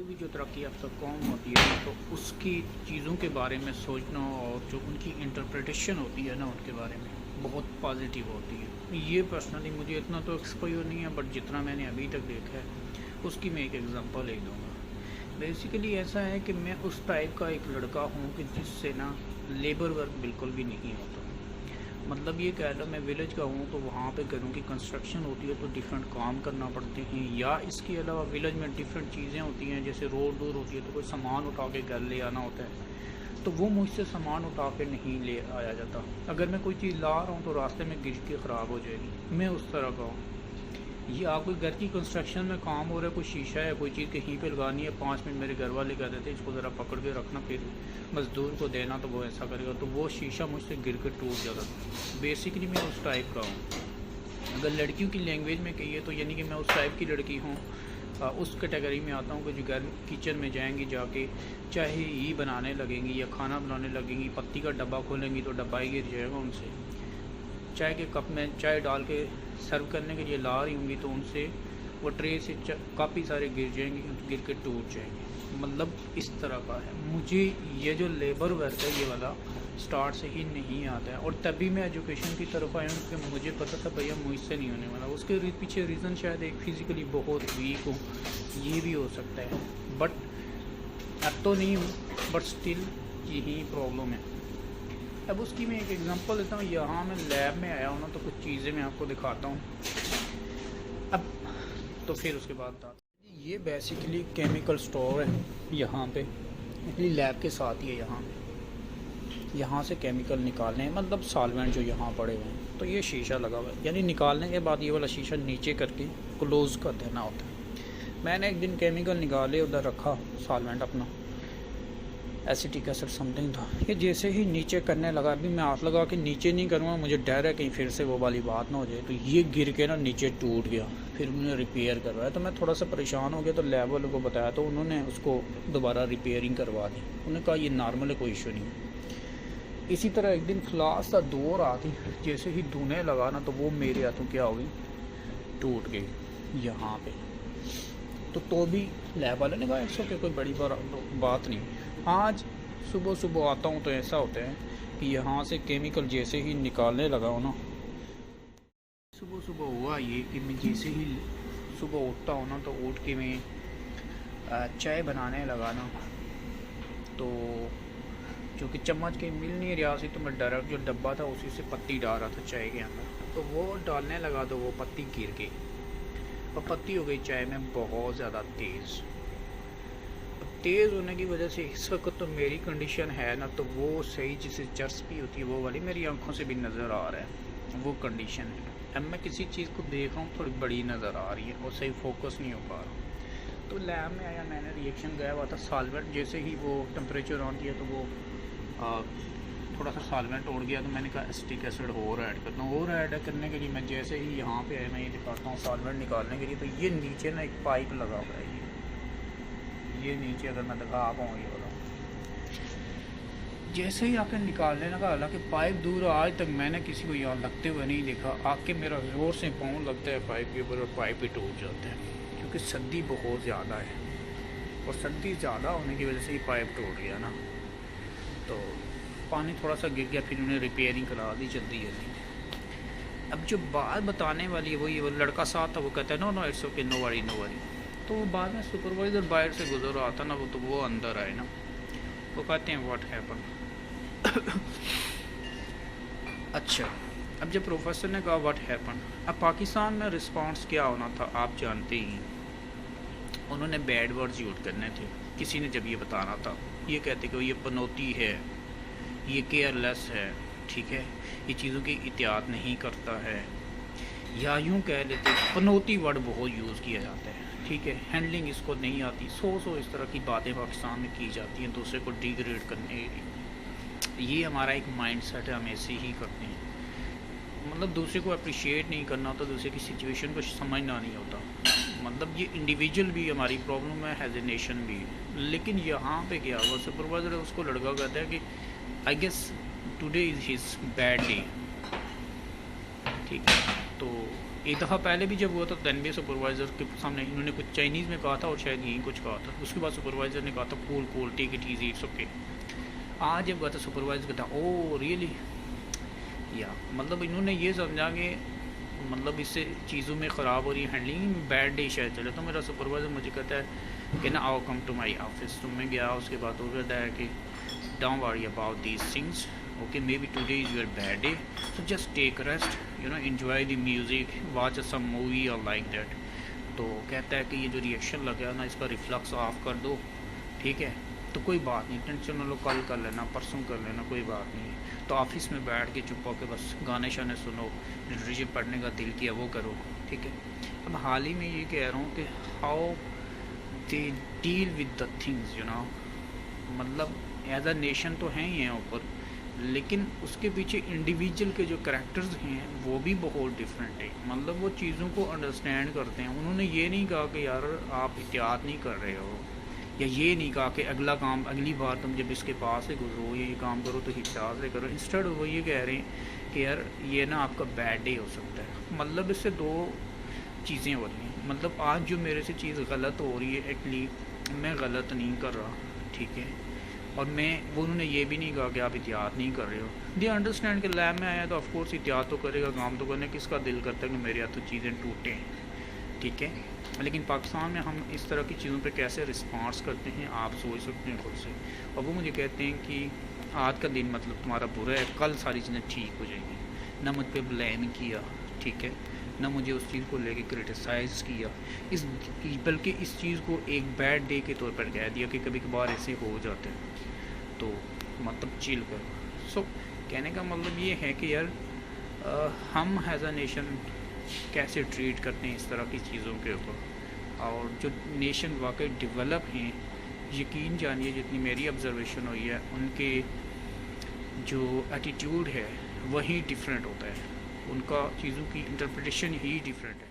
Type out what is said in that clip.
भी जो तरक्की याफ्ता कौम होती है ना, तो उसकी चीज़ों के बारे में सोचना और जो उनकी इंटरप्रिटेशन होती है ना उनके बारे में बहुत पॉजिटिव होती है। ये पर्सनली मुझे इतना तो एक्सपोजर नहीं है, बट जितना मैंने अभी तक देखा है उसकी मैं एक एग्ज़ाम्पल ले दूँगा। बेसिकली ऐसा है कि मैं उस टाइप का एक लड़का हूँ कि जिससे ना लेबर वर्क बिल्कुल भी नहीं होता। मतलब ये कह लो मैं विलेज का हूँ, तो वहाँ पे घरों की कंस्ट्रक्शन होती है तो डिफरेंट काम करना पड़ते हैं, या इसके अलावा विलेज में डिफरेंट चीज़ें होती हैं, जैसे रोड दूर होती है तो कोई सामान उठा के घर ले आना होता है, तो वो मुझसे सामान उठा के नहीं ले आया जाता। अगर मैं कोई चीज़ ला रहा हूँ तो रास्ते में गिर के ख़राब हो जाएगी। मैं उस तरह का हूँ। ये आप कोई घर की कंस्ट्रक्शन में काम हो रहा है, कोई शीशा है, कोई चीज़ कहीं पे लगानी है, 5 मिनट मेरे घर वाले कहते थे इसको ज़रा पकड़ के रखना, फिर मज़दूर को देना तो वो ऐसा करेगा, तो वो शीशा मुझसे गिर कर टूट जाता था। बेसिकली मैं उस टाइप का हूँ। अगर लड़कियों की लैंग्वेज में कहिए तो यानी कि मैं उस टाइप की लड़की हूँ, उस कैटेगरी में आता हूँ कि जो घर किचन में जाएंगी, जाके चाहे ही बनाने लगेंगी या खाना बनाने लगेंगी, पत्ती का डब्बा खोलेंगी तो डब्बा ही गिर जाएगा उनसे। चाय के कप में चाय डाल के सर्व करने के लिए ला रही होंगी तो उनसे वो ट्रे से काफ़ी सारे गिर जाएंगे, गिर के टूट जाएंगे। मतलब इस तरह का है। मुझे ये जो लेबर वर्क है ये वाला स्टार्ट से ही नहीं आता है, और तभी मैं एजुकेशन की तरफ आया हूँ कि मुझे पता था भैया मुझसे नहीं होने वाला। उसके पीछे रीज़न शायद एक फिज़िकली बहुत वीक हूँ, ये भी हो सकता है, बट अब तो नहीं हूँ, बट स्टिल यही प्रॉब्लम है। अब उसकी मैं एक एग्जांपल देता हूँ। यहाँ मैं लैब में आया हूँ ना, तो कुछ चीज़ें मैं आपको दिखाता हूँ। अब तो फिर उसके बाद ये बेसिकली केमिकल स्टोर है यहाँ पे, अपनी लैब के साथ ही है। यहाँ से केमिकल निकालने हैं, मतलब सॉल्वेंट जो यहाँ पड़े हुए हैं। तो ये शीशा लगा हुआ है, यानी निकालने के बाद ये वाला शीशा नीचे करके क्लोज़ कर देना होता है। मैंने एक दिन केमिकल निकाले, उधर रखा सॉल्वेंट अपना, एसिटिक एसिड समथिंग था। ये जैसे ही नीचे करने लगा, अभी मैं हाथ लगा के नीचे नहीं करूँगा, मुझे डर है कहीं फिर से वो वाली बात ना हो जाए, तो ये गिर के ना नीचे टूट गया। फिर उन्होंने रिपेयर करवाया, तो मैं थोड़ा सा परेशान हो गया, तो लैब वालों को बताया तो उन्होंने उसको दोबारा रिपेयरिंग करवा दी। उन्होंने कहा ये नॉर्मल है, कोई इशू नहीं। इसी तरह एक दिन फ्लास का दौर आती, जैसे ही धुने लगा ना, तो वो मेरे हाथों क्या हुई, टूट गई यहाँ पे। तो भी लैब वाले ने कहा इट्स ओके, कोई बड़ी बात नहीं। आज सुबह सुबह आता हूँ तो ऐसा होता है कि यहाँ से केमिकल जैसे ही निकालने लगा हूँ ना, सुबह सुबह हुआ ये कि मैं जैसे ही सुबह उठता हूँ ना, तो उठ के मैं चाय बनाने लगा ना, तो चूँकि चम्मच के मिल नहीं रहा सी, तो मैं डायरेक्ट जो डब्बा था उसी से पत्ती डाल रहा था चाय के अंदर। तो वो डालने लगा तो वो पत्ती गिर गई, और पत्ती हो गई चाय में बहुत ज़्यादा तेज़ होने की वजह से इस वक्त तो मेरी कंडीशन है ना, तो वो सही जिसे चस्पी होती है वो वाली मेरी आंखों से भी नज़र आ रहा है, वो कंडीशन है। अब मैं किसी चीज़ को देख रहा हूँ थोड़ी बड़ी नज़र आ रही है और सही फोकस नहीं हो पा रहा। तो लैब में आया, मैंने रिएक्शन गया हुआ था सॉल्वेंट, जैसे ही वो टेम्परेचर ऑन किया तो वो थोड़ा सा सॉल्वेंट उड़ गया, तो मैंने कहा एसिटिक एसिड और ऐड करता हूँ। और ऐड करने के लिए मैं जैसे ही यहाँ पे आया, मैं ये दिखाता हूँ सॉल्वेंट निकालने के लिए, तो ये नीचे ना एक पाइप लगा हुआ है। ये नीचे अगर मैं दिखा पाऊँ ये वाला, जैसे ही आके निकालने लगा, हालांकि पाइप दूर, आज तक मैंने किसी को यहाँ लगते हुए नहीं देखा। आके मेरा ज़ोर से पाँव लगता है पाइप के ऊपर और पाइप ही टूट जाता है, क्योंकि सर्दी बहुत ज़्यादा है, और सर्दी ज़्यादा होने की वजह से ही पाइप टूट गया ना, तो पानी थोड़ा सा गिर गया, फिर उन्हें रिपेयरिंग करा दी जल्दी जल्दी। अब जो बात बताने वाली है वो लड़का साथ था, वो कहता है no no it's okay, no worry no worry. तो वो बाद में सुपरवाइज़र बाहर से गुजर रहा था ना, वो तो वो अंदर आए ना, वो कहते हैं व्हाट हैपन। अच्छा, अब जब प्रोफेसर ने कहा व्हाट हैपन, अब पाकिस्तान में रिस्पांस क्या होना था आप जानते ही। उन्होंने बैड वर्ड्स यूज करने थे। किसी ने जब ये बताना था, ये कहते कि ये पनौती है, ये केयरलेस है, ठीक है, ये चीज़ों की एहतियात नहीं करता है, या यूँ कह लेते पनौती वर्ड बहुत यूज़ किया जाता है, ठीक है, हैंडलिंग इसको नहीं आती, सौ इस तरह की बातें पाकिस्तान में की जाती हैं दूसरे को डिग्रेड करने के लिए। ये हमारा एक माइंडसेट है, हम ऐसे ही करते हैं। मतलब दूसरे को अप्रिशिएट नहीं करना होता, दूसरे की सिचुएशन को समझना नहीं होता। मतलब ये इंडिविजुअल भी हमारी प्रॉब्लम है, एज ए नेशन भी। लेकिन यहाँ पे क्या हुआ, सुपरवाइज़र है, उसको लड़का कहता है कि I guess today is his bad day, ठीक है। तो एक दफ़ा पहले भी जब हुआ था तनबी सुपरवाइज़र के सामने इन्होंने कुछ चाइनीज़ में कहा था और शायद यहीं कुछ कहा था, उसके बाद सुपरवाइज़र ने कहा था cool cool take it easy it's okay. आज जब कहा था सुपरवाइज़र कहता ओ रियली, या मतलब इन्होंने ये समझा कि मतलब इससे चीज़ों में ख़राब हो रही है हैंडलिंग, बैड डे शायद चले। तो मेरा सुपरवाइज़र मुझे कहता है कि ना आओ कम टू माई ऑफिस। तो मैं गया, उसके बाद वो कहता है कि don't worry about these things, okay, maybe today is your bad day, so just take rest, you know, enjoy the music, watch some movie or like that। तो कहता है कि ये जो रिएक्शन लगा ना इसका रिफ्लक्स ऑफ कर दो, ठीक है, तो कोई बात नहीं, टेंशन न लो, कल कर लेना, परसों कर लेना, कोई बात नहीं है। तो ऑफिस में बैठ के चुप होकर बस गाने शाने सुनो, लिटरेचर पढ़ने का दिल किया वो करो, ठीक है। अब हाल ही में ये कह रहा हूँ कि how they deal with the things, you know, मतलब एज अ नेशन तो हैं ही हैं ऊपर, लेकिन उसके पीछे इंडिविजुअल के जो करैक्टर्स हैं वो भी बहुत डिफरेंट है। मतलब वो चीज़ों को अंडरस्टैंड करते हैं। उन्होंने ये नहीं कहा कि यार आप एहतियात नहीं कर रहे हो, या ये नहीं कहा कि अगला काम अगली बार तुम जब इसके पास से गुजरो ये काम करो तो एहतियात से करो। इंस्टेड वो ये कह रहे हैं कि यार ये ना आपका बैड डे हो सकता है। मतलब इससे दो चीज़ें हो रही हैं। मतलब आज जो मेरे से चीज़ गलत हो रही है एक्चुअली मैं गलत नहीं कर रहा, ठीक है, और मैं वो उन्होंने ये भी नहीं कहा कि आप एहतियात नहीं कर रहे हो। दे अंडरस्टैंड कि लैब में आया तो ऑफकोर्स एहतियात तो करेगा, काम तो करने, किसका दिल करता है कि मेरे हाथों चीज़ें टूटें, ठीक है। लेकिन पाकिस्तान में हम इस तरह की चीज़ों पे कैसे रिस्पॉन्स करते हैं आप सोच सकते हैं खुद से। और वो मुझे कहते हैं कि आज का दिन मतलब तुम्हारा बुरा है, कल सारी चीज़ें ठीक हो जाएंगी। ना मुझ पर ब्लेम किया, ठीक है, ना मुझे उस चीज़ को लेके क्रिटिसाइज़ किया, इस बल्कि इस चीज़ को एक बैड डे के तौर पर कह दिया कि कभी कभार ऐसे हो जाते हैं, तो मतलब चिल करो। सो कहने का मतलब ये है कि यार हम एज अ नेशन कैसे ट्रीट करते हैं इस तरह की चीज़ों के ऊपर, और जो नेशन वाकई डेवलप हैं, यकीन जानिए जितनी मेरी ऑब्जर्वेशन हुई है उनके जो एटीट्यूड है वही डिफरेंट होता है, उनका चीज़ों की इंटरप्रिटेशन ही डिफरेंट है।